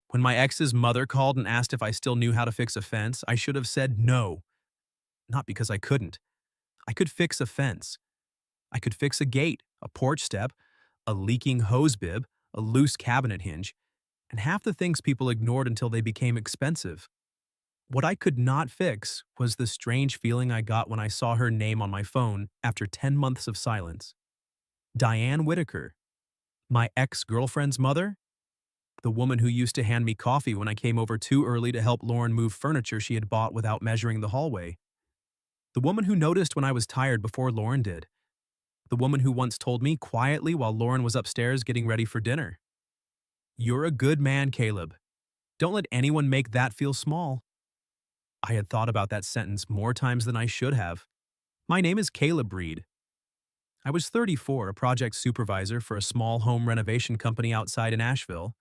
When my ex's mother called and asked if I still knew how to fix a fence, I should have said no. Not because I couldn't. I could fix a fence. I could fix a gate, a porch step, a leaking hose bib, a loose cabinet hinge, and half the things people ignored until they became expensive. What I could not fix was the strange feeling I got when I saw her name on my phone after 10 months of silence. Diane Whitaker, my ex-girlfriend's mother, the woman who used to hand me coffee when I came over too early to help Lauren move furniture she had bought without measuring the hallway. The woman who noticed when I was tired before Lauren did. The woman who once told me quietly while Lauren was upstairs getting ready for dinner. "You're a good man, Caleb. Don't let anyone make that feel small." I had thought about that sentence more times than I should have. My name is Caleb Reed. I was 34, a project supervisor for a small home renovation company outside in Asheville,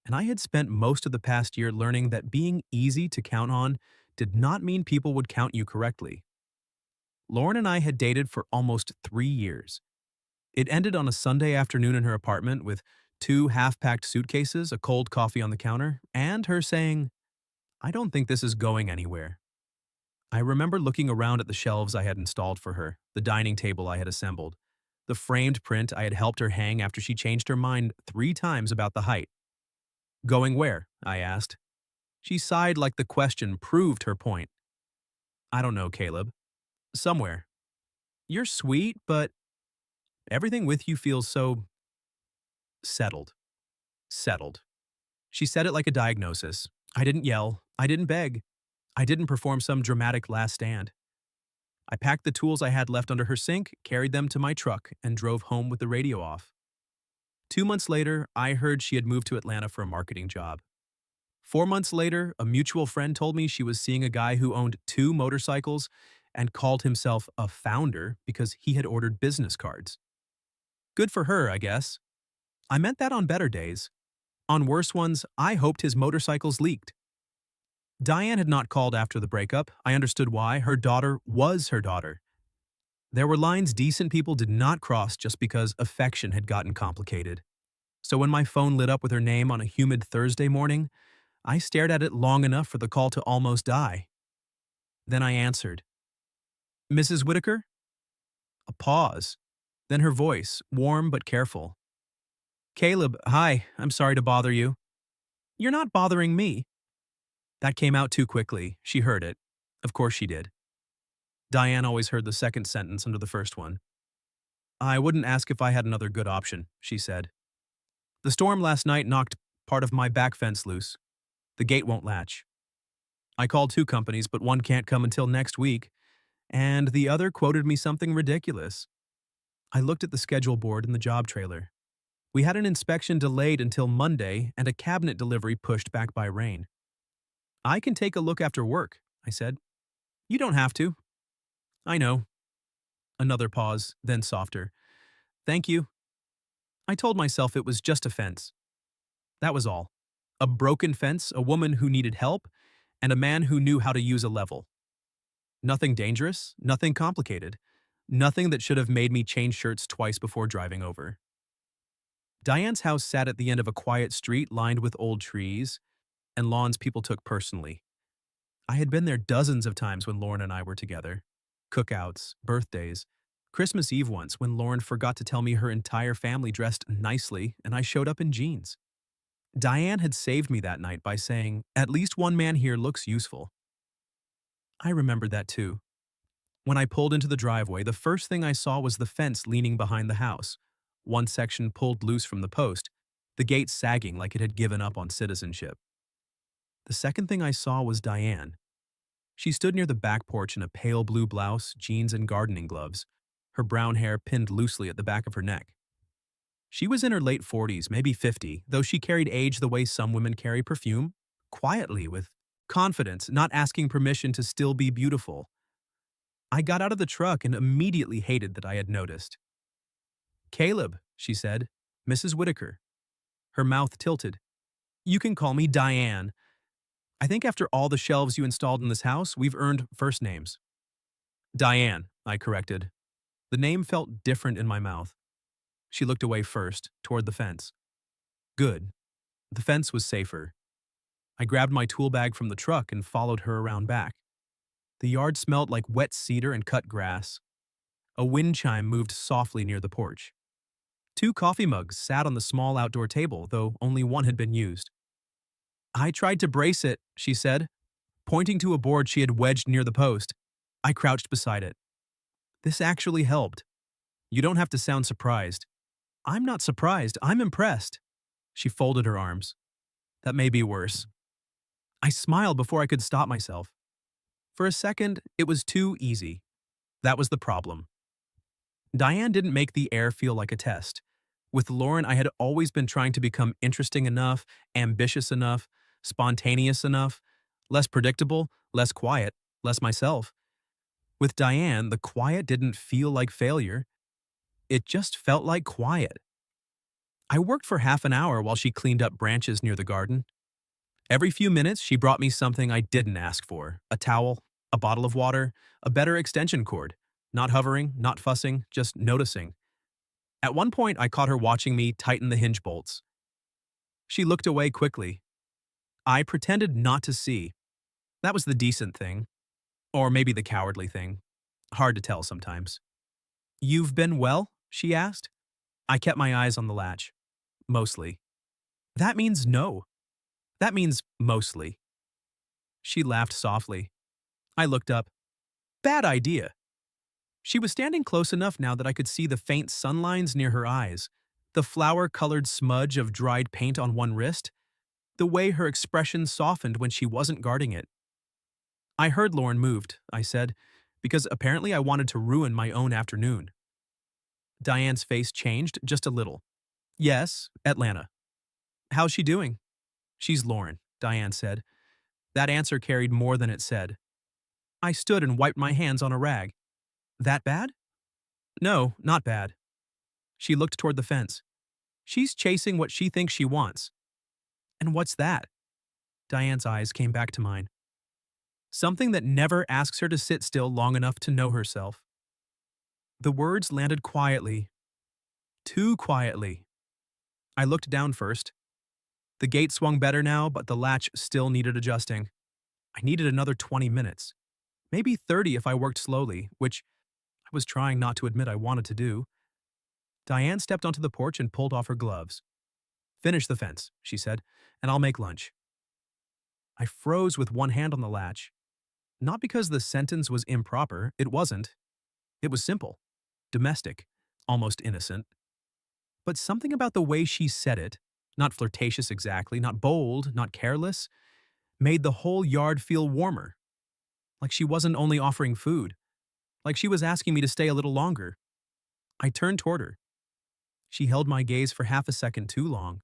and I had spent most of the past year learning that being easy to count on did not mean people would count you correctly. Lauren and I had dated for almost 3 years. It ended on a Sunday afternoon in her apartment with two half-packed suitcases, a cold coffee on the counter, and her saying, "I don't think this is going anywhere." I remember looking around at the shelves I had installed for her, the dining table I had assembled, the framed print I had helped her hang after she changed her mind 3 times about the height. "Going where?" I asked. She sighed like the question proved her point. "I don't know, Caleb. Somewhere. You're sweet, but everything with you feels so settled." Settled. She said it like a diagnosis. I didn't yell. I didn't beg. I didn't perform some dramatic last stand. I packed the tools I had left under her sink, carried them to my truck, and drove home with the radio off. 2 months later, I heard she had moved to Atlanta for a marketing job. 4 months later, a mutual friend told me she was seeing a guy who owned 2 motorcycles and called himself a founder because he had ordered business cards. Good for her, I guess. I meant that on better days. On worse ones, I hoped his motorcycles leaked. Diane had not called after the breakup. I understood why. Her daughter was her daughter. There were lines decent people did not cross just because affection had gotten complicated. So when my phone lit up with her name on a humid Thursday morning, I stared at it long enough for the call to almost die. Then I answered. "Mrs. Whitaker?" A pause. Then her voice, warm but careful. "Caleb, hi, I'm sorry to bother you." "You're not bothering me." That came out too quickly. She heard it. Of course she did. Diane always heard the second sentence under the first one. "I wouldn't ask if I had another good option," she said. "The storm last night knocked part of my back fence loose. The gate won't latch. I called 2 companies, but one can't come until next week, and the other quoted me something ridiculous." I looked at the schedule board in the job trailer. We had an inspection delayed until Monday and a cabinet delivery pushed back by rain. "I can take a look after work," I said. "You don't have to." "I know." Another pause, then softer. "Thank you." I told myself it was just a fence. That was all. A broken fence, a woman who needed help, and a man who knew how to use a level. Nothing dangerous, nothing complicated, nothing that should have made me change shirts twice before driving over. Diane's house sat at the end of a quiet street lined with old trees and lawns people took personally. I had been there dozens of times when Lauren and I were together. Cookouts, birthdays, Christmas Eve once when Lauren forgot to tell me her entire family dressed nicely and I showed up in jeans. Diane had saved me that night by saying, "At least one man here looks useful." I remembered that too. When I pulled into the driveway, the first thing I saw was the fence leaning behind the house, one section pulled loose from the post, the gate sagging like it had given up on citizenship. The second thing I saw was Diane. She stood near the back porch in a pale blue blouse, jeans, and gardening gloves, her brown hair pinned loosely at the back of her neck. She was in her late 40s, maybe 50, though she carried age the way some women carry perfume, quietly, with confidence, not asking permission to still be beautiful. I got out of the truck and immediately hated that I had noticed. "Caleb," she said, "Mrs. Whitaker." Her mouth tilted. "You can call me Diane. I think after all the shelves you installed in this house, we've earned first names." "Diane," I corrected. The name felt different in my mouth. She looked away first, toward the fence. Good. The fence was safer. I grabbed my tool bag from the truck and followed her around back. The yard smelled like wet cedar and cut grass. A wind chime moved softly near the porch. Two coffee mugs sat on the small outdoor table, though only one had been used. I tried to brace it, she said, pointing to a board she had wedged near the post. I crouched beside it. This actually helped. You don't have to sound surprised. I'm not surprised, I'm impressed. She folded her arms. That may be worse. I smiled before I could stop myself. For a second, it was too easy. That was the problem. Diane didn't make the air feel like a test. With Lauren, I had always been trying to become interesting enough, ambitious enough, spontaneous enough, less predictable, less quiet, less myself. With Diane, the quiet didn't feel like failure. It just felt like quiet. I worked for half an hour while she cleaned up branches near the garden. Every few minutes, she brought me something I didn't ask for: a towel, a bottle of water, a better extension cord. Not hovering, not fussing, just noticing. At one point, I caught her watching me tighten the hinge bolts. She looked away quickly. I pretended not to see. That was the decent thing. Or maybe the cowardly thing. Hard to tell sometimes. "You've been well?" she asked. I kept my eyes on the latch. Mostly. That means no. That means mostly. She laughed softly. I looked up. Bad idea. She was standing close enough now that I could see the faint sunlines near her eyes, the flower-colored smudge of dried paint on one wrist, the way her expression softened when she wasn't guarding it. "I heard Lauren moved," I said, because apparently I wanted to ruin my own afternoon. Diane's face changed just a little. "Yes, Atlanta." "How's she doing?" "She's Lauren," Diane said. That answer carried more than it said. I stood and wiped my hands on a rag. "That bad?" "No, not bad." She looked toward the fence. "She's chasing what she thinks she wants." "And what's that?" Diane's eyes came back to mine. "Something that never asks her to sit still long enough to know herself." The words landed quietly. Too quietly. I looked down first. The gate swung better now, but the latch still needed adjusting. I needed another 20 minutes. Maybe 30 if I worked slowly, which I was trying not to admit I wanted to do. Diane stepped onto the porch and pulled off her gloves. "Finish the fence," she said, "and I'll make lunch." I froze with one hand on the latch. Not because the sentence was improper, it wasn't. It was simple, domestic, almost innocent. But something about the way she said it, not flirtatious exactly, not bold, not careless, made the whole yard feel warmer. Like she wasn't only offering food, like she was asking me to stay a little longer. I turned toward her. She held my gaze for half a second too long.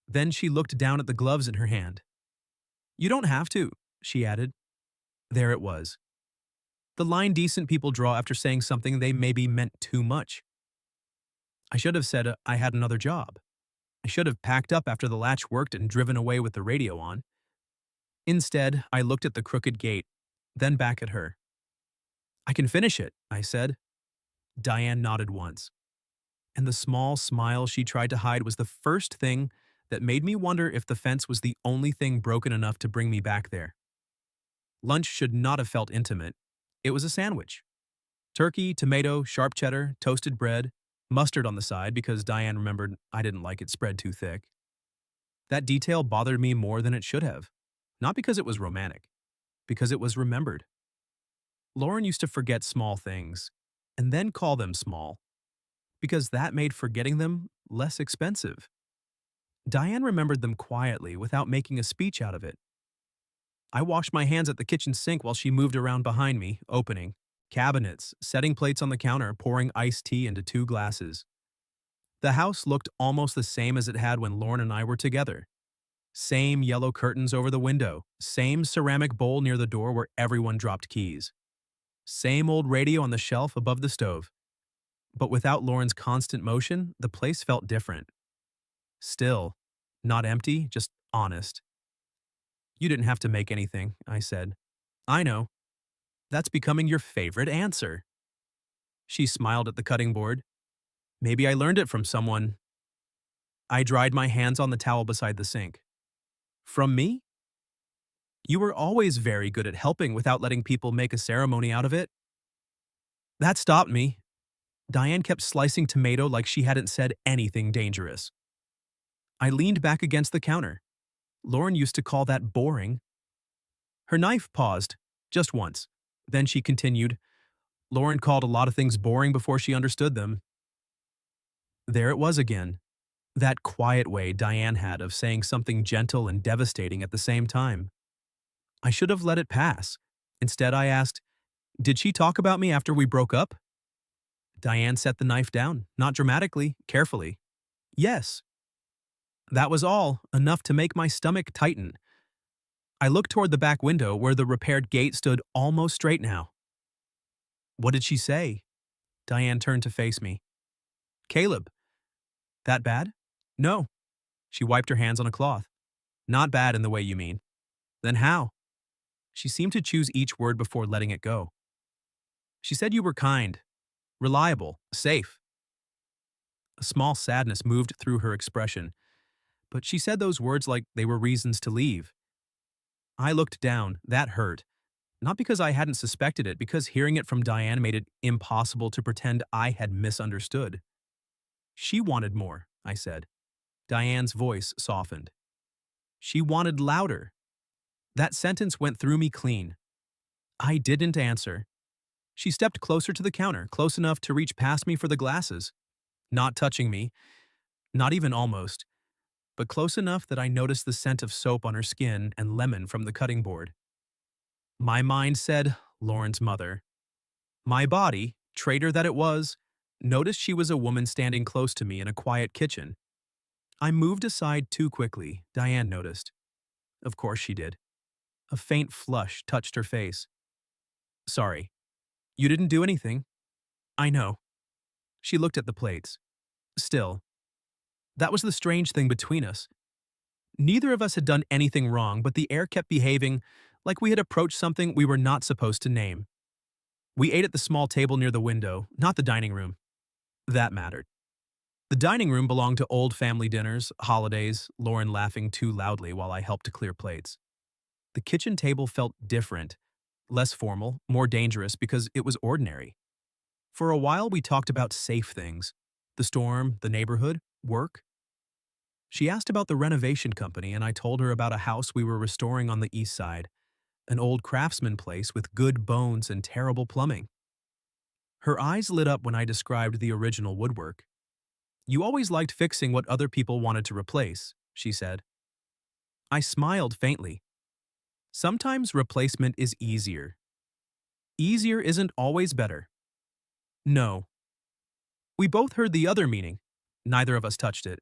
Then she looked down at the gloves in her hand. "You don't have to," she added. There it was. The line decent people draw after saying something they maybe meant too much. I should have said I had another job. I should have packed up after the latch worked and driven away with the radio on. Instead, I looked at the crooked gate, then back at her. "I can finish it," I said. Diane nodded once. And the small smile she tried to hide was the first thing that made me wonder if the fence was the only thing broken enough to bring me back there. Lunch should not have felt intimate. It was a sandwich. Turkey, tomato, sharp cheddar, toasted bread, mustard on the side because Diane remembered I didn't like it spread too thick. That detail bothered me more than it should have. Not because it was romantic, because it was remembered. Lauren used to forget small things, and then call them small, because that made forgetting them less expensive. Diane remembered them quietly without making a speech out of it. I washed my hands at the kitchen sink while she moved around behind me, opening cabinets, setting plates on the counter, pouring iced tea into 2 glasses. The house looked almost the same as it had when Lauren and I were together. Same yellow curtains over the window, same ceramic bowl near the door where everyone dropped keys. Same old radio on the shelf above the stove. But without Lauren's constant motion, the place felt different. Still, not empty, just honest. "You didn't have to make anything," I said. "I know. That's becoming your favorite answer." She smiled at the cutting board. "Maybe I learned it from someone." I dried my hands on the towel beside the sink. "From me?" You were always very good at helping without letting people make a ceremony out of it. That stopped me. Diane kept slicing tomato like she hadn't said anything dangerous. I leaned back against the counter. Lauren used to call that boring. Her knife paused, just once. Then she continued, Lauren called a lot of things boring before she understood them. There it was again. That quiet way Diane had of saying something gentle and devastating at the same time. I should have let it pass. Instead, I asked, Did she talk about me after we broke up? Diane set the knife down, not dramatically, carefully. Yes. That was all, enough to make my stomach tighten. I looked toward the back window where the repaired gate stood almost straight now. What did she say? Diane turned to face me. Caleb. That bad? No. She wiped her hands on a cloth. Not bad in the way you mean. Then how? She seemed to choose each word before letting it go. She said you were kind, reliable, safe. A small sadness moved through her expression, but she said those words like they were reasons to leave. I looked down. That hurt. Not because I hadn't suspected it, because hearing it from Diane made it impossible to pretend I had misunderstood. She wanted more, I said. Diane's voice softened. She wanted louder. That sentence went through me clean. I didn't answer. She stepped closer to the counter, close enough to reach past me for the glasses. Not touching me, not even almost, but close enough that I noticed the scent of soap on her skin and lemon from the cutting board. My mind said, Lauren's mother. My body, traitor that it was, noticed she was a woman standing close to me in a quiet kitchen. I moved aside too quickly, Diane noticed. Of course she did. A faint flush touched her face. Sorry. You didn't do anything. I know. She looked at the plates. Still. That was the strange thing between us. Neither of us had done anything wrong, but the air kept behaving like we had approached something we were not supposed to name. We ate at the small table near the window, not the dining room. That mattered. The dining room belonged to old family dinners, holidays, Lauren laughing too loudly while I helped to clear plates. The kitchen table felt different, less formal, more dangerous because it was ordinary. For a while, we talked about safe things: the storm, the neighborhood, work. She asked about the renovation company, and I told her about a house we were restoring on the east side, an old craftsman place with good bones and terrible plumbing. Her eyes lit up when I described the original woodwork. You always liked fixing what other people wanted to replace, she said. I smiled faintly. Sometimes replacement is easier. Easier isn't always better. No. We both heard the other meaning. Neither of us touched it.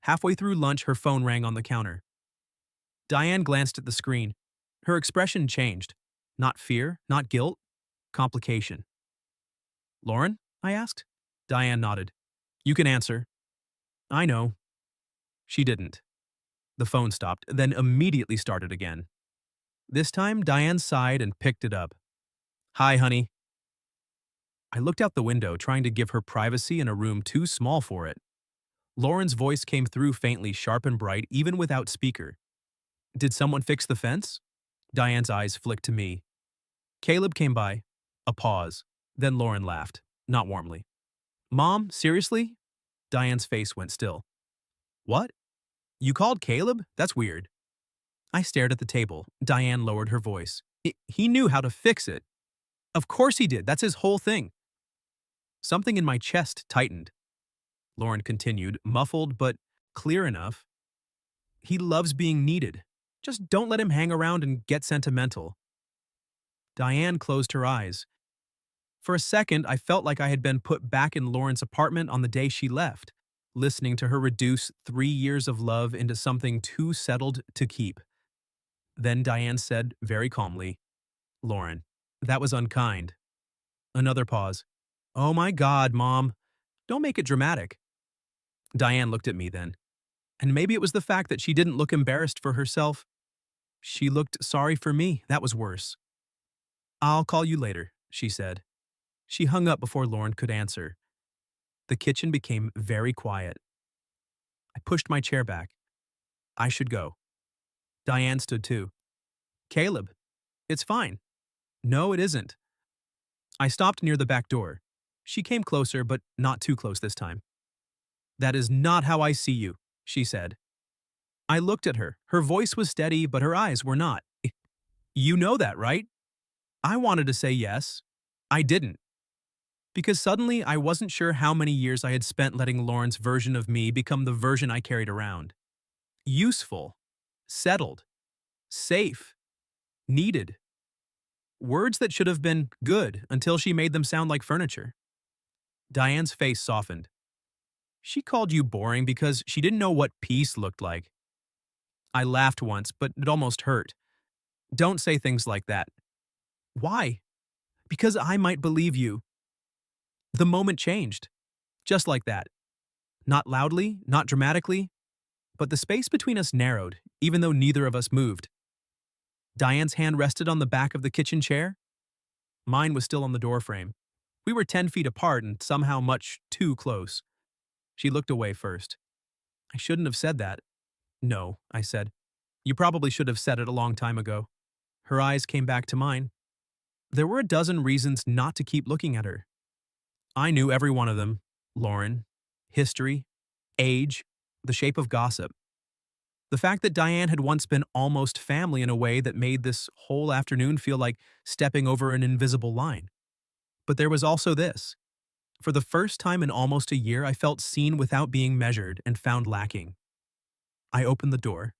Halfway through lunch, her phone rang on the counter. Diane glanced at the screen. Her expression changed. Not fear, not guilt, complication. Lauren? I asked. Diane nodded. You can answer. I know. She didn't. The phone stopped, then immediately started again. This time, Diane sighed and picked it up. Hi, honey. I looked out the window, trying to give her privacy in a room too small for it. Lauren's voice came through faintly, sharp and bright, even without speaker. Did someone fix the fence? Diane's eyes flicked to me. Caleb came by. A pause. Then Lauren laughed, not warmly. Mom, seriously? Diane's face went still. What? You called Caleb? That's weird. I stared at the table. Diane lowered her voice. He knew how to fix it. Of course he did. That's his whole thing. Something in my chest tightened. Lauren continued, muffled but clear enough. He loves being needed. Just don't let him hang around and get sentimental. Diane closed her eyes. For a second, I felt like I had been put back in Lauren's apartment on the day she left, listening to her reduce 3 years of love into something too settled to keep. Then Diane said, very calmly, Lauren, that was unkind. Another pause. Oh my God, Mom. Don't make it dramatic. Diane looked at me then. And maybe it was the fact that she didn't look embarrassed for herself. She looked sorry for me. That was worse. I'll call you later, she said. She hung up before Lauren could answer. The kitchen became very quiet. I pushed my chair back. I should go. Diane stood too. Caleb, it's fine. No, it isn't. I stopped near the back door. She came closer, but not too close this time. That is not how I see you, she said. I looked at her. Her voice was steady, but her eyes were not. You know that, right? I wanted to say yes. I didn't. Because suddenly I wasn't sure how many years I had spent letting Lauren's version of me become the version I carried around. Useful, settled, safe, needed. Words that should have been good until she made them sound like furniture. Diane's face softened. She called you boring because she didn't know what peace looked like. I laughed once, but it almost hurt. Don't say things like that. Why? Because I might believe you. The moment changed. Just like that. Not loudly, not dramatically, but the space between us narrowed, even though neither of us moved. Diane's hand rested on the back of the kitchen chair. Mine was still on the doorframe. We were 10 feet apart and somehow much too close. She looked away first. I shouldn't have said that. No, I said. You probably should have said it a long time ago. Her eyes came back to mine. There were a dozen reasons not to keep looking at her. I knew every one of them. Lauren, history, age, the shape of gossip. The fact that Diane had once been almost family in a way that made this whole afternoon feel like stepping over an invisible line. But there was also this. For the first time in almost a year, I felt seen without being measured and found lacking. I opened the door.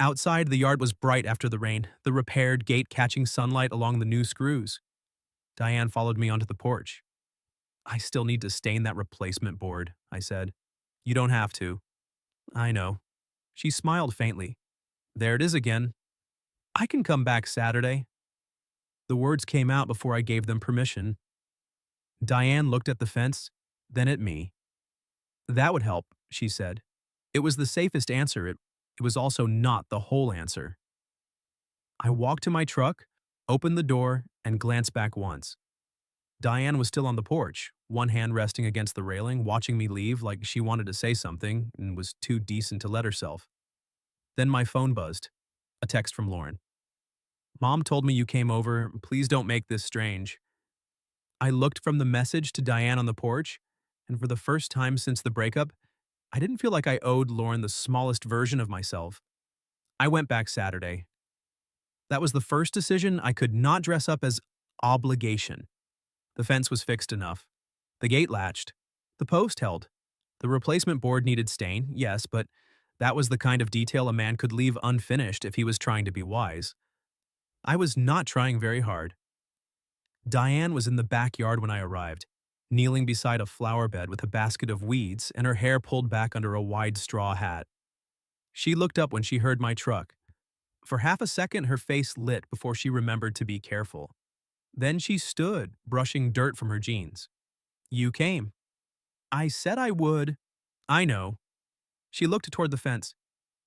Outside, the yard was bright after the rain, the repaired gate catching sunlight along the new screws. Diane followed me onto the porch. I still need to stain that replacement board, I said. You don't have to. I know. She smiled faintly. There it is again. I can come back Saturday. The words came out before I gave them permission. Diane looked at the fence, then at me. That would help, she said. It was the safest answer. It was also not the whole answer. I walked to my truck, opened the door, and glanced back once. Diane was still on the porch, one hand resting against the railing, watching me leave like she wanted to say something and was too decent to let herself. Then my phone buzzed. A text from Lauren. Mom told me you came over. Please don't make this strange. I looked from the message to Diane on the porch, and for the first time since the breakup, I didn't feel like I owed Lauren the smallest version of myself. I went back Saturday. That was the first decision I could not dress up as obligation. The fence was fixed enough. The gate latched. The post held. The replacement board needed stain, yes, but that was the kind of detail a man could leave unfinished if he was trying to be wise. I was not trying very hard. Diane was in the backyard when I arrived, kneeling beside a flower bed with a basket of weeds and her hair pulled back under a wide straw hat. She looked up when she heard my truck. For half a second, her face lit before she remembered to be careful. Then she stood, brushing dirt from her jeans. You came. I said I would. I know. She looked toward the fence.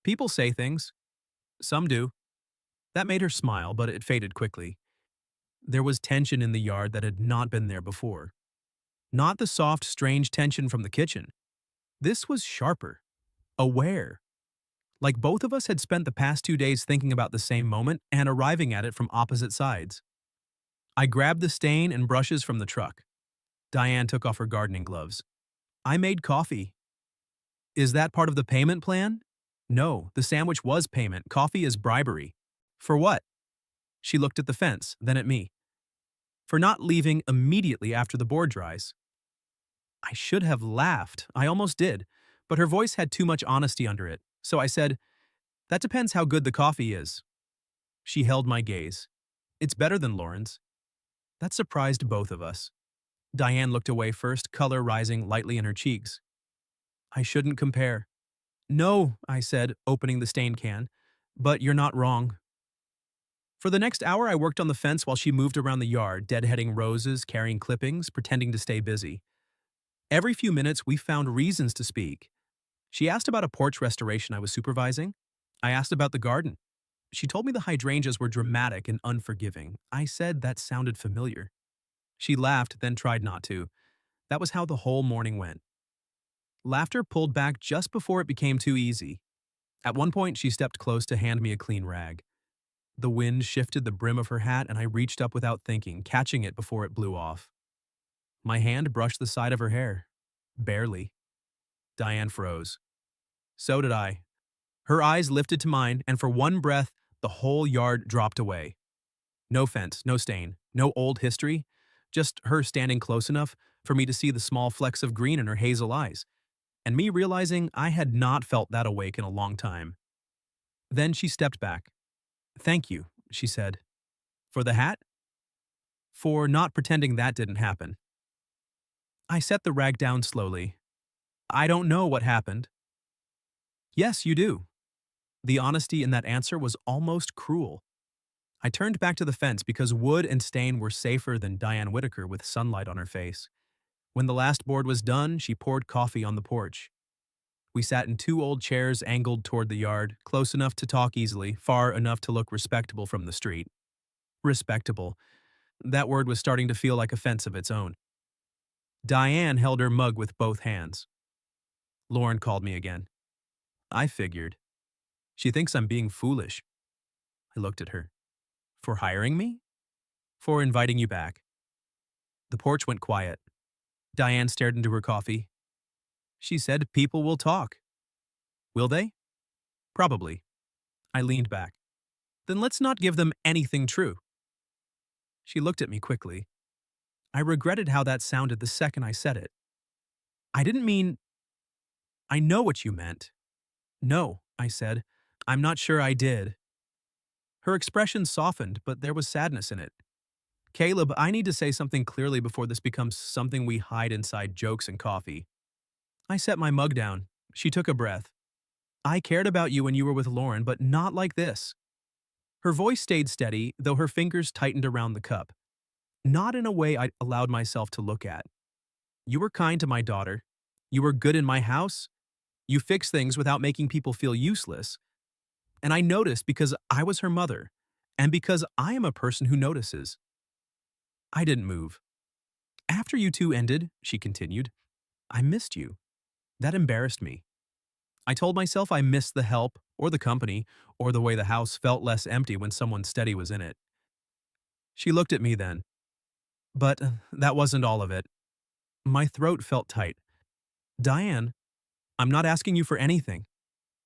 People say things. Some do. That made her smile, but it faded quickly. There was tension in the yard that had not been there before. Not the soft, strange tension from the kitchen. This was sharper. Aware. Like both of us had spent the past 2 days thinking about the same moment and arriving at it from opposite sides. I grabbed the stain and brushes from the truck. Diane took off her gardening gloves. I made coffee. Is that part of the payment plan? No, the sandwich was payment. Coffee is bribery. For what? She looked at the fence, then at me. For not leaving immediately after the board dries. I should have laughed. I almost did, but her voice had too much honesty under it, so I said, that depends how good the coffee is. She held my gaze. It's better than Lauren's. That surprised both of us. Diane looked away first, color rising lightly in her cheeks. I shouldn't compare. No, I said, opening the stain can, but you're not wrong. For the next hour, I worked on the fence while she moved around the yard, deadheading roses, carrying clippings, pretending to stay busy. Every few minutes, we found reasons to speak. She asked about a porch restoration I was supervising. I asked about the garden. She told me the hydrangeas were dramatic and unforgiving. I said that sounded familiar. She laughed, then tried not to. That was how the whole morning went. Laughter pulled back just before it became too easy. At one point, she stepped close to hand me a clean rag. The wind shifted the brim of her hat and I reached up without thinking, catching it before it blew off. My hand brushed the side of her hair. Barely. Diane froze. So did I. Her eyes lifted to mine, and for one breath, the whole yard dropped away. No fence, no stain, no old history, just her standing close enough for me to see the small flecks of green in her hazel eyes, and me realizing I had not felt that awake in a long time. Then she stepped back. "Thank you," she said. "For the hat?" "For not pretending that didn't happen." I set the rag down slowly. "I don't know what happened." "Yes, you do." The honesty in that answer was almost cruel. I turned back to the fence because wood and stain were safer than Diane Whitaker with sunlight on her face. When the last board was done, she poured coffee on the porch. We sat in two old chairs angled toward the yard, close enough to talk easily, far enough to look respectable from the street. Respectable. That word was starting to feel like a fence of its own. Diane held her mug with both hands. Lauren called me again. I figured. She thinks I'm being foolish. I looked at her. For hiring me? For inviting you back. The porch went quiet. Diane stared into her coffee. She said people will talk. Will they? Probably. I leaned back. Then let's not give them anything true. She looked at me quickly. I regretted how that sounded the second I said it. I didn't mean, I know what you meant. No, I said. I'm not sure I did. Her expression softened, but there was sadness in it. Caleb, I need to say something clearly before this becomes something we hide inside jokes and coffee. I set my mug down. She took a breath. I cared about you when you were with Lauren, but not like this. Her voice stayed steady, though her fingers tightened around the cup. Not in a way I allowed myself to look at. You were kind to my daughter. You were good in my house. You fixed things without making people feel useless. And I noticed because I was her mother, and because I am a person who notices. I didn't move. After you two ended, she continued, I missed you. That embarrassed me. I told myself I missed the help, or the company, or the way the house felt less empty when someone steady was in it. She looked at me then. But that wasn't all of it. My throat felt tight. Diane, I'm not asking you for anything.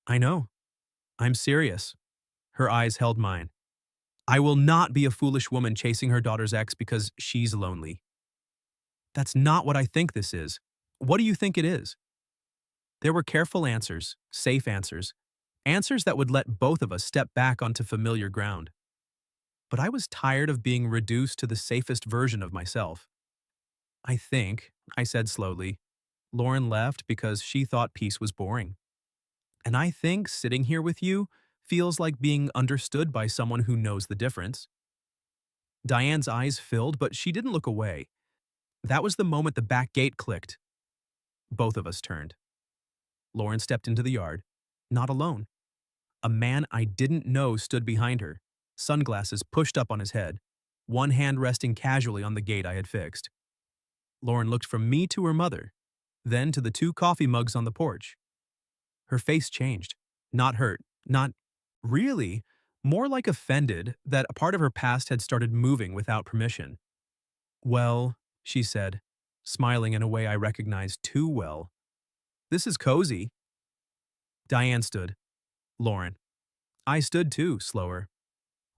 I know. I'm serious. Her eyes held mine. I will not be a foolish woman chasing her daughter's ex because she's lonely. That's not what I think this is. What do you think it is? There were careful answers, safe answers, answers that would let both of us step back onto familiar ground. But I was tired of being reduced to the safest version of myself. I think, I said slowly, Lauren left because she thought peace was boring. And I think sitting here with you feels like being understood by someone who knows the difference. Diane's eyes filled, but she didn't look away. That was the moment the back gate clicked. Both of us turned. Lauren stepped into the yard, not alone. A man I didn't know stood behind her, sunglasses pushed up on his head, one hand resting casually on the gate I had fixed. Lauren looked from me to her mother, then to the two coffee mugs on the porch. Her face changed. Not hurt, not really, more like offended that a part of her past had started moving without permission. Well, she said, smiling in a way I recognized too well. This is cozy. Diane stood. Lauren. I stood too, slower.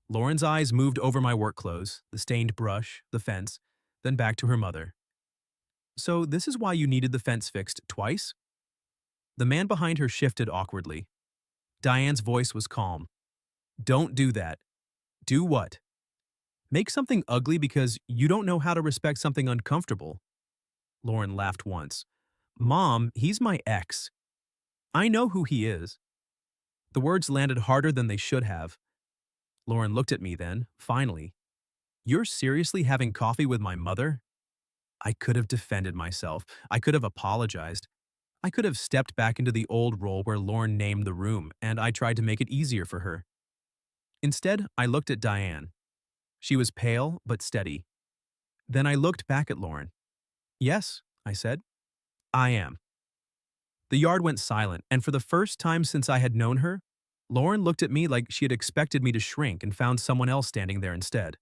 Lauren's eyes moved over my work clothes, the stained brush, the fence, then back to her mother. So this is why you needed the fence fixed twice? The man behind her shifted awkwardly. Diane's voice was calm. Don't do that. Do what? Make something ugly because you don't know how to respect something uncomfortable. Lauren laughed once. Mom, he's my ex. I know who he is. The words landed harder than they should have. Lauren looked at me then, finally. You're seriously having coffee with my mother? I could have defended myself. I could have apologized. I could have stepped back into the old role where Lauren named the room, and I tried to make it easier for her. Instead, I looked at Diane. She was pale but steady. Then I looked back at Lauren. Yes, I said. I am. The yard went silent, and for the first time since I had known her, Lauren looked at me like she had expected me to shrink and found someone else standing there instead.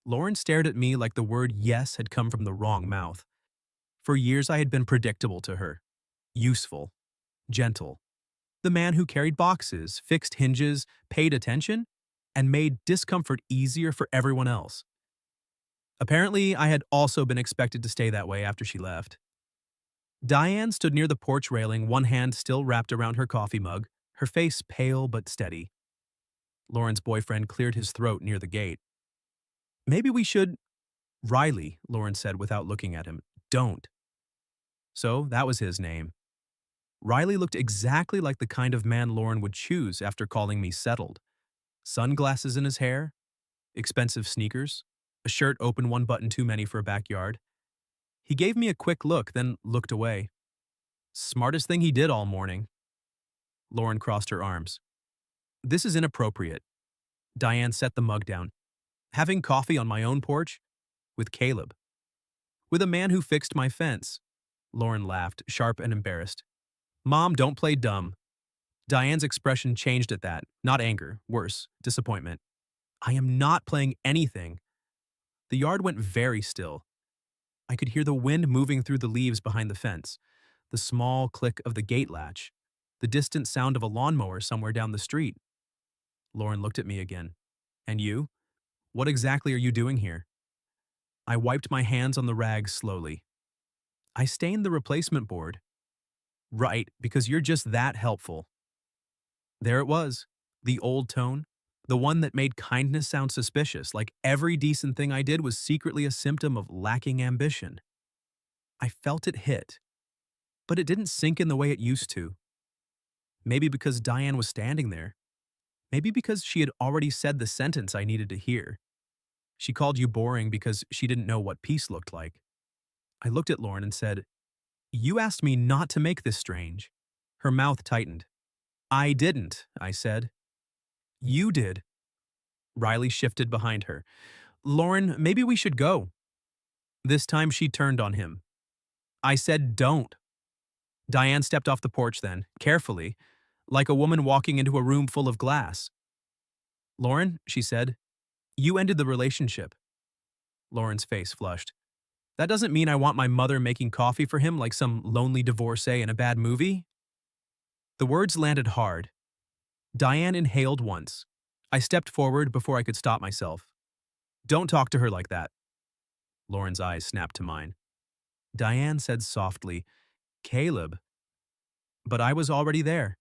Lauren stared at me like the word yes had come from the wrong mouth. For years I had been predictable to her. Useful. Gentle. The man who carried boxes, fixed hinges, paid attention, and made discomfort easier for everyone else. Apparently, I had also been expected to stay that way after she left. Diane stood near the porch railing, one hand still wrapped around her coffee mug, her face pale but steady. Lauren's boyfriend cleared his throat near the gate. Maybe we should. Riley, Lauren said without looking at him. Don't. So that was his name. Riley looked exactly like the kind of man Lauren would choose after calling me settled. Sunglasses in his hair, expensive sneakers, a shirt open one button too many for a backyard. He gave me a quick look, then looked away. Smartest thing he did all morning. Lauren crossed her arms. This is inappropriate. Diane set the mug down. Having coffee on my own porch? With Caleb. With a man who fixed my fence. Lauren laughed, sharp and embarrassed. Mom, don't play dumb. Diane's expression changed at that, not anger, worse, disappointment. I am not playing anything. The yard went very still. I could hear the wind moving through the leaves behind the fence, the small click of the gate latch, the distant sound of a lawnmower somewhere down the street. Lauren looked at me again. And you? What exactly are you doing here? I wiped my hands on the rags slowly. I stained the replacement board. Right, because you're just that helpful. There it was, the old tone, the one that made kindness sound suspicious, like every decent thing I did was secretly a symptom of lacking ambition. I felt it hit, but it didn't sink in the way it used to. Maybe because Diane was standing there. Maybe because she had already said the sentence I needed to hear. She called you boring because she didn't know what peace looked like. I looked at Lauren and said, You asked me not to make this strange. Her mouth tightened. I didn't, I said. You did. Riley shifted behind her. Lauren, maybe we should go. This time she turned on him. I said don't. Diane stepped off the porch then, carefully, like a woman walking into a room full of glass. Lauren, she said, you ended the relationship. Lauren's face flushed. That doesn't mean I want my mother making coffee for him like some lonely divorcee in a bad movie. The words landed hard. Diane inhaled once. I stepped forward before I could stop myself. Don't talk to her like that. Lauren's eyes snapped to mine. Diane said softly, Caleb. But I was already there.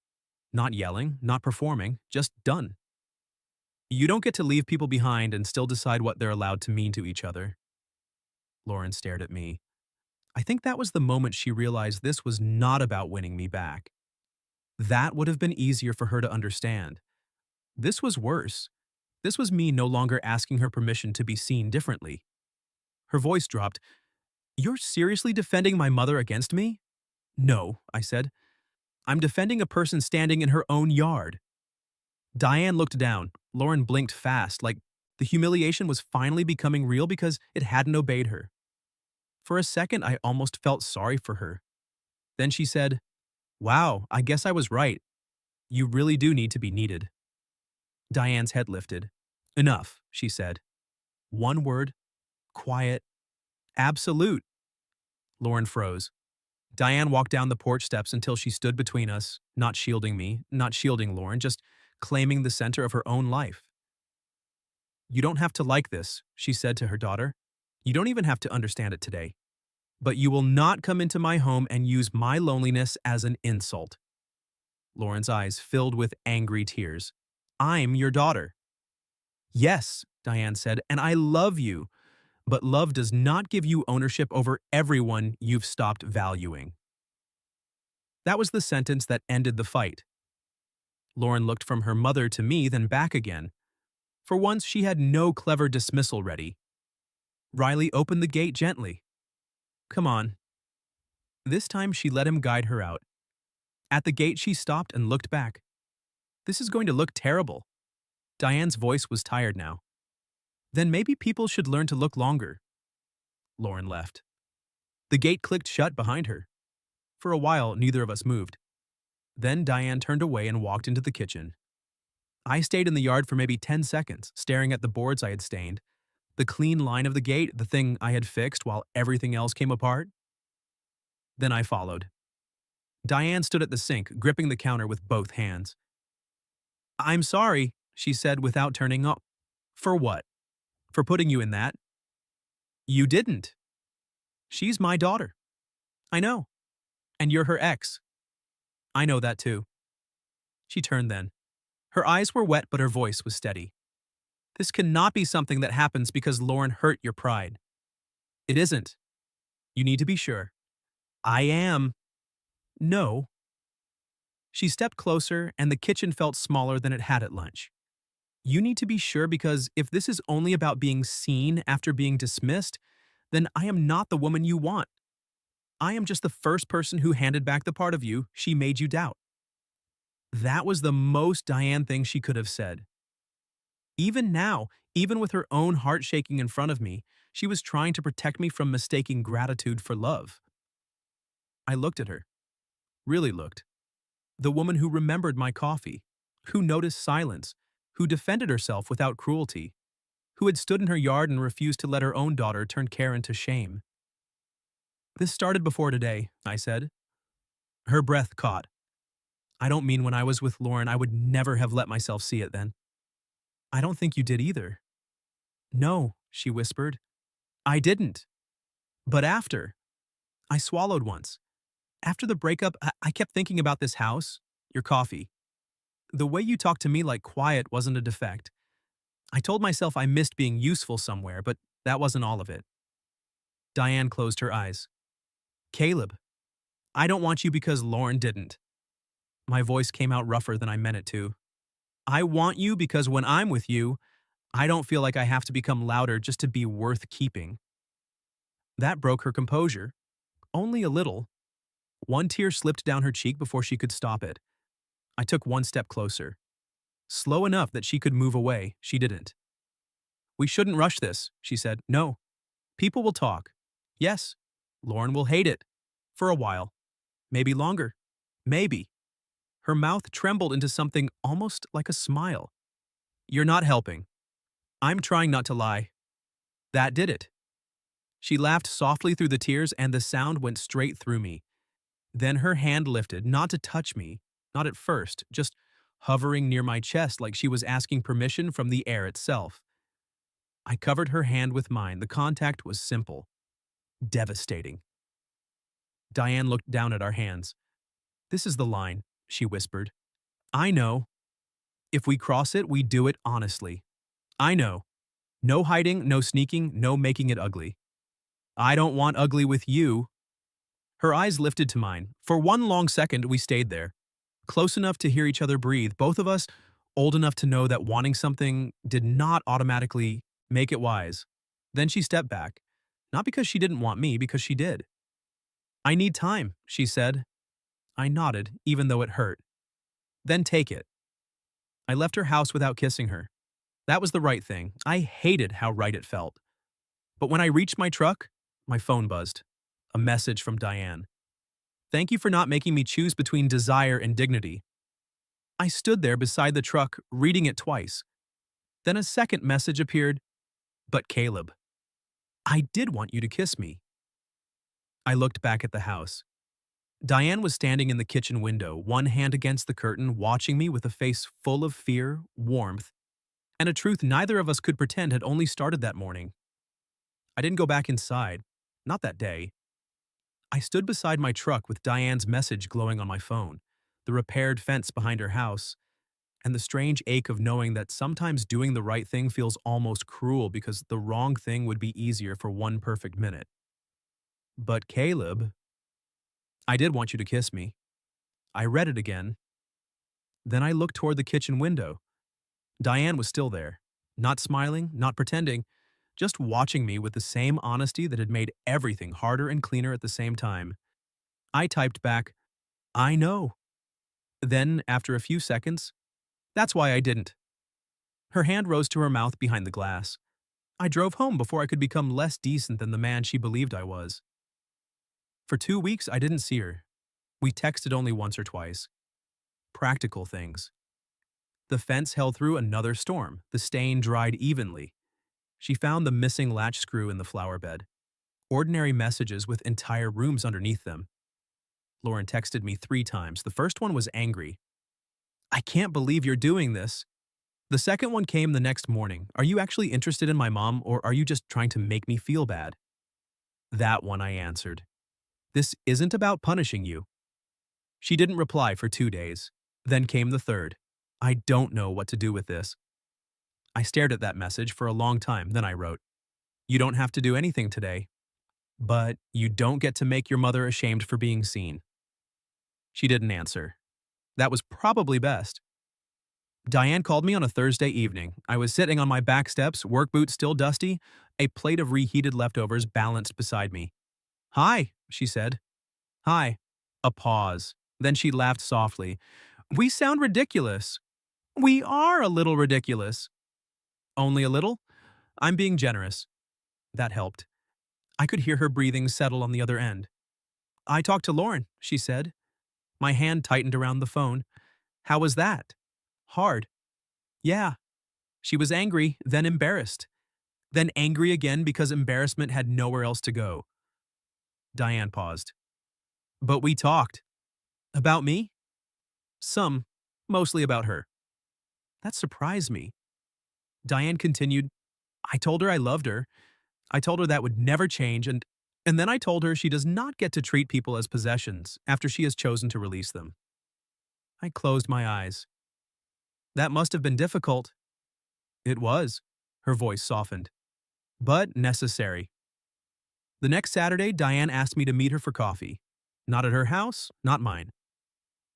Not yelling, not performing, just done. You don't get to leave people behind and still decide what they're allowed to mean to each other. Lauren stared at me. I think that was the moment she realized this was not about winning me back. That would have been easier for her to understand. This was worse. This was me no longer asking her permission to be seen differently. Her voice dropped. You're seriously defending my mother against me? No, I said. I'm defending a person standing in her own yard. Diane looked down. Lauren blinked fast, like the humiliation was finally becoming real because it hadn't obeyed her. For a second, I almost felt sorry for her. Then she said, Wow, I guess I was right. You really do need to be needed. Diane's head lifted. Enough, she said. One word, quiet, absolute. Lauren froze. Diane walked down the porch steps until she stood between us, not shielding me, not shielding Lauren, just claiming the center of her own life. You don't have to like this, she said to her daughter. You don't even have to understand it today. But you will not come into my home and use my loneliness as an insult. Lauren's eyes filled with angry tears. I'm your daughter. Yes, Diane said, and I love you. But love does not give you ownership over everyone you've stopped valuing. That was the sentence that ended the fight. Lauren looked from her mother to me, then back again. For once, she had no clever dismissal ready. Riley opened the gate gently. Come on. This time she let him guide her out. At the gate, she stopped and looked back. This is going to look terrible. Diane's voice was tired now. Then maybe people should learn to look longer. Lauren left. The gate clicked shut behind her. For a while, neither of us moved. Then Diane turned away and walked into the kitchen. I stayed in the yard for maybe 10 seconds, staring at the boards I had stained, the clean line of the gate, the thing I had fixed while everything else came apart. Then I followed. Diane stood at the sink, gripping the counter with both hands. I'm sorry, she said without turning up. For what? For putting you in that? You didn't. She's my daughter. I know. And you're her ex. I know that too. She turned then. Her eyes were wet, but her voice was steady. This cannot be something that happens because Lauren hurt your pride. It isn't. You need to be sure. I am. No. She stepped closer, and the kitchen felt smaller than it had at lunch. You need to be sure because if this is only about being seen after being dismissed, then I am not the woman you want. I am just the first person who handed back the part of you she made you doubt. That was the most Diane thing she could have said. Even now, even with her own heart shaking in front of me, she was trying to protect me from mistaking gratitude for love. I looked at her. Really looked. The woman who remembered my coffee, who noticed silence, who defended herself without cruelty, who had stood in her yard and refused to let her own daughter turn Karen to shame. This started before today, I said. Her breath caught. I don't mean when I was with Lauren, I would never have let myself see it then. I don't think you did either. No, she whispered. I didn't. But after. I swallowed once. After the breakup, I kept thinking about this house, your coffee. The way you talked to me like quiet wasn't a defect. I told myself I missed being useful somewhere, but that wasn't all of it. Diane closed her eyes. Caleb, I don't want you because Lauren didn't. My voice came out rougher than I meant it to. I want you because when I'm with you, I don't feel like I have to become louder just to be worth keeping. That broke her composure. Only a little. One tear slipped down her cheek before she could stop it. I took one step closer. Slow enough that she could move away, she didn't. We shouldn't rush this, she said. No. People will talk. Yes. Lauren will hate it. For a while. Maybe longer. Maybe. Her mouth trembled into something almost like a smile. You're not helping. I'm trying not to lie. That did it. She laughed softly through the tears and the sound went straight through me. Then her hand lifted, not to touch me, not at first, just hovering near my chest like she was asking permission from the air itself. I covered her hand with mine. The contact was simple, devastating. Diane looked down at our hands. This is the line, she whispered. I know. If we cross it, we do it honestly. I know. No hiding, no sneaking, no making it ugly. I don't want ugly with you. Her eyes lifted to mine. For one long second, we stayed there. Close enough to hear each other breathe, both of us old enough to know that wanting something did not automatically make it wise. Then she stepped back. Not because she didn't want me, because she did. I need time, she said. I nodded, even though it hurt. Then take it. I left her house without kissing her. That was the right thing. I hated how right it felt. But when I reached my truck, my phone buzzed. A message from Diane. Thank you for not making me choose between desire and dignity. I stood there beside the truck, reading it twice. Then a second message appeared. But Caleb, I did want you to kiss me. I looked back at the house. Diane was standing in the kitchen window, one hand against the curtain, watching me with a face full of fear, warmth, and a truth neither of us could pretend had only started that morning. I didn't go back inside. Not that day. I stood beside my truck with Diane's message glowing on my phone, the repaired fence behind her house, and the strange ache of knowing that sometimes doing the right thing feels almost cruel because the wrong thing would be easier for one perfect minute. But Caleb, I did want you to kiss me. I read it again. Then I looked toward the kitchen window. Diane was still there, not smiling, not pretending, just watching me with the same honesty that had made everything harder and cleaner at the same time. I typed back, I know. Then, after a few seconds, that's why I didn't. Her hand rose to her mouth behind the glass. I drove home before I could become less decent than the man she believed I was. For 2 weeks, I didn't see her. We texted only once or twice. Practical things. The fence held through another storm. The stain dried evenly. She found the missing latch screw in the flower bed. Ordinary messages with entire rooms underneath them. Lauren texted me 3 times. The first one was angry. "I can't believe you're doing this." The second one came the next morning. "Are you actually interested in my mom, or are you just trying to make me feel bad?" That one I answered. "This isn't about punishing you." She didn't reply for 2 days. Then came the third. "I don't know what to do with this." I stared at that message for a long time. Then I wrote, "You don't have to do anything today, but you don't get to make your mother ashamed for being seen." She didn't answer. That was probably best. Diane called me on a Thursday evening. I was sitting on my back steps, work boots still dusty, a plate of reheated leftovers balanced beside me. "Hi," she said. "Hi." A pause. Then she laughed softly. "We sound ridiculous." "We are a little ridiculous." "Only a little?" "I'm being generous." That helped. I could hear her breathing settle on the other end. "I talked to Lauren," she said. My hand tightened around the phone. "How was that?" "Hard." "Yeah." She was angry, then embarrassed. Then angry again because embarrassment had nowhere else to go. Diane paused. "But we talked." "About me?" "Some. Mostly about her." That surprised me. Diane continued, "I told her I loved her. I told her that would never change, and then I told her she does not get to treat people as possessions after she has chosen to release them." I closed my eyes. "That must have been difficult." "It was." Her voice softened. "But necessary." The next Saturday, Diane asked me to meet her for coffee. Not at her house, not mine.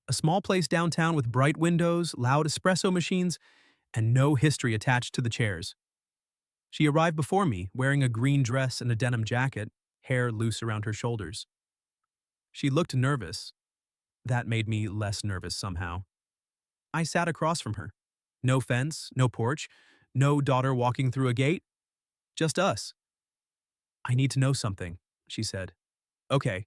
A small place downtown with bright windows, loud espresso machines, and no history attached to the chairs. She arrived before me, wearing a green dress and a denim jacket, hair loose around her shoulders. She looked nervous. That made me less nervous somehow. I sat across from her. No fence, no porch, no daughter walking through a gate. Just us. "I need to know something," she said. "Okay.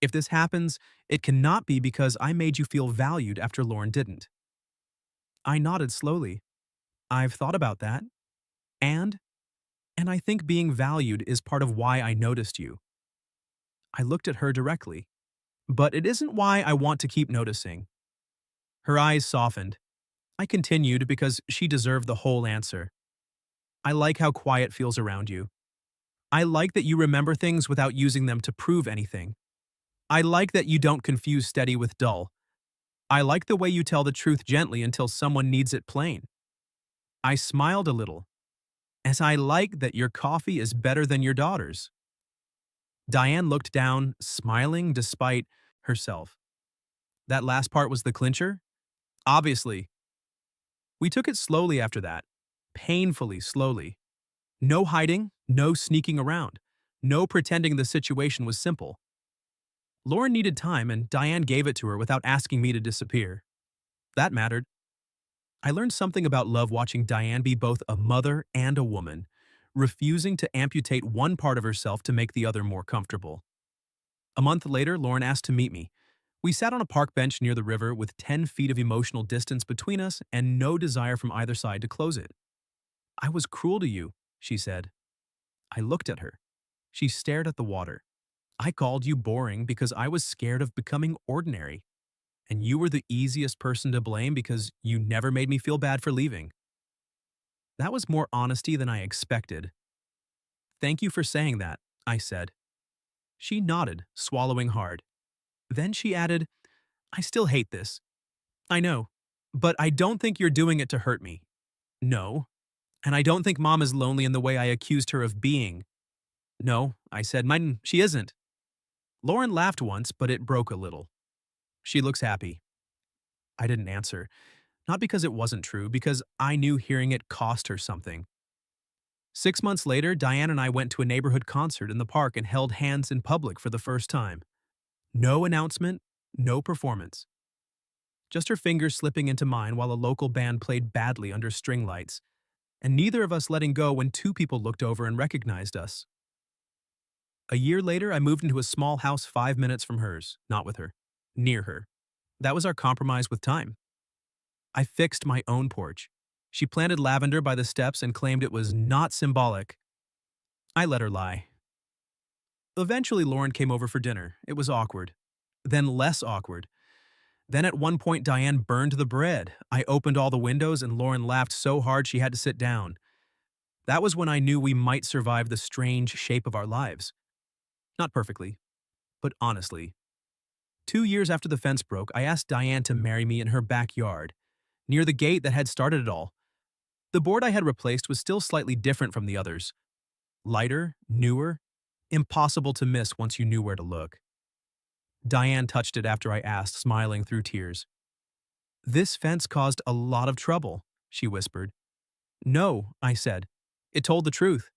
If this happens, it cannot be because I made you feel valued after Lauren didn't." I nodded slowly. "I've thought about that. And? And I think being valued is part of why I noticed you." I looked at her directly. "But it isn't why I want to keep noticing." Her eyes softened. I continued because she deserved the whole answer. "I like how quiet feels around you. I like that you remember things without using them to prove anything. I like that you don't confuse steady with dull. I like the way you tell the truth gently until someone needs it plain." I smiled a little, as I like that your coffee is better than your daughter's. Diane looked down, smiling despite herself. "That last part was the clincher?" "Obviously." We took it slowly after that. Painfully slowly. No hiding, no sneaking around. No pretending the situation was simple. Lauren needed time, and Diane gave it to her without asking me to disappear. That mattered. I learned something about love watching Diane be both a mother and a woman, refusing to amputate one part of herself to make the other more comfortable. A month later, Lauren asked to meet me. We sat on a park bench near the river with 10 feet of emotional distance between us and no desire from either side to close it. "I was cruel to you," she said. I looked at her. She stared at the water. "I called you boring because I was scared of becoming ordinary. And you were the easiest person to blame because you never made me feel bad for leaving." That was more honesty than I expected. "Thank you for saying that," I said. She nodded, swallowing hard. Then she added, "I still hate this. I know. But I don't think you're doing it to hurt me." "No. And I don't think Mom is lonely in the way I accused her of being." "No," I said, "mine, she isn't." Lauren laughed once, but it broke a little. "She looks happy." I didn't answer. Not because it wasn't true, because I knew hearing it cost her something. 6 months later, Diane and I went to a neighborhood concert in the park and held hands in public for the first time. No announcement, no performance. Just her fingers slipping into mine while a local band played badly under string lights, and neither of us letting go when 2 people looked over and recognized us. A year later, I moved into a small house 5 minutes from hers, not with her, near her. That was our compromise with time. I fixed my own porch. She planted lavender by the steps and claimed it was not symbolic. I let her lie. Eventually, Lauren came over for dinner. It was awkward. Then less awkward. Then at one point, Diane burned the bread. I opened all the windows and Lauren laughed so hard she had to sit down. That was when I knew we might survive the strange shape of our lives. Not perfectly, but honestly. 2 years after the fence broke, I asked Diane to marry me in her backyard, near the gate that had started it all. The board I had replaced was still slightly different from the others. Lighter, newer, impossible to miss once you knew where to look. Diane touched it after I asked, smiling through tears. "This fence caused a lot of trouble," she whispered. "No," I said. "It told the truth."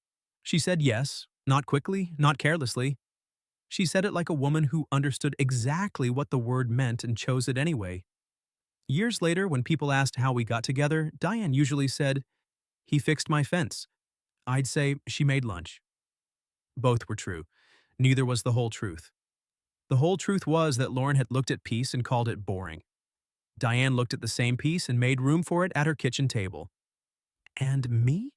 She said yes, not quickly, not carelessly. She said it like a woman who understood exactly what the word meant and chose it anyway. Years later, when people asked how we got together, Diane usually said, "He fixed my fence." I'd say, "She made lunch." Both were true. Neither was the whole truth. The whole truth was that Lauren had looked at peace and called it boring. Diane looked at the same piece and made room for it at her kitchen table. And me?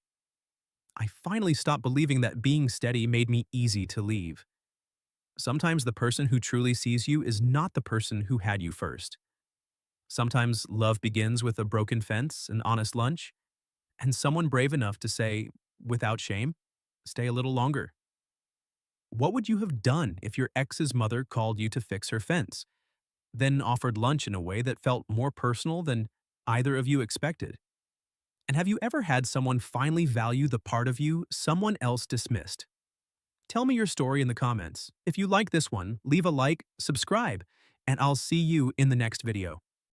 I finally stopped believing that being steady made me easy to leave. Sometimes the person who truly sees you is not the person who had you first. Sometimes love begins with a broken fence, an honest lunch, and someone brave enough to say, without shame, stay a little longer. What would you have done if your ex's mother called you to fix her fence, then offered lunch in a way that felt more personal than either of you expected? And have you ever had someone finally value the part of you someone else dismissed? Tell me your story in the comments. If you like this one, leave a like, subscribe, and I'll see you in the next video.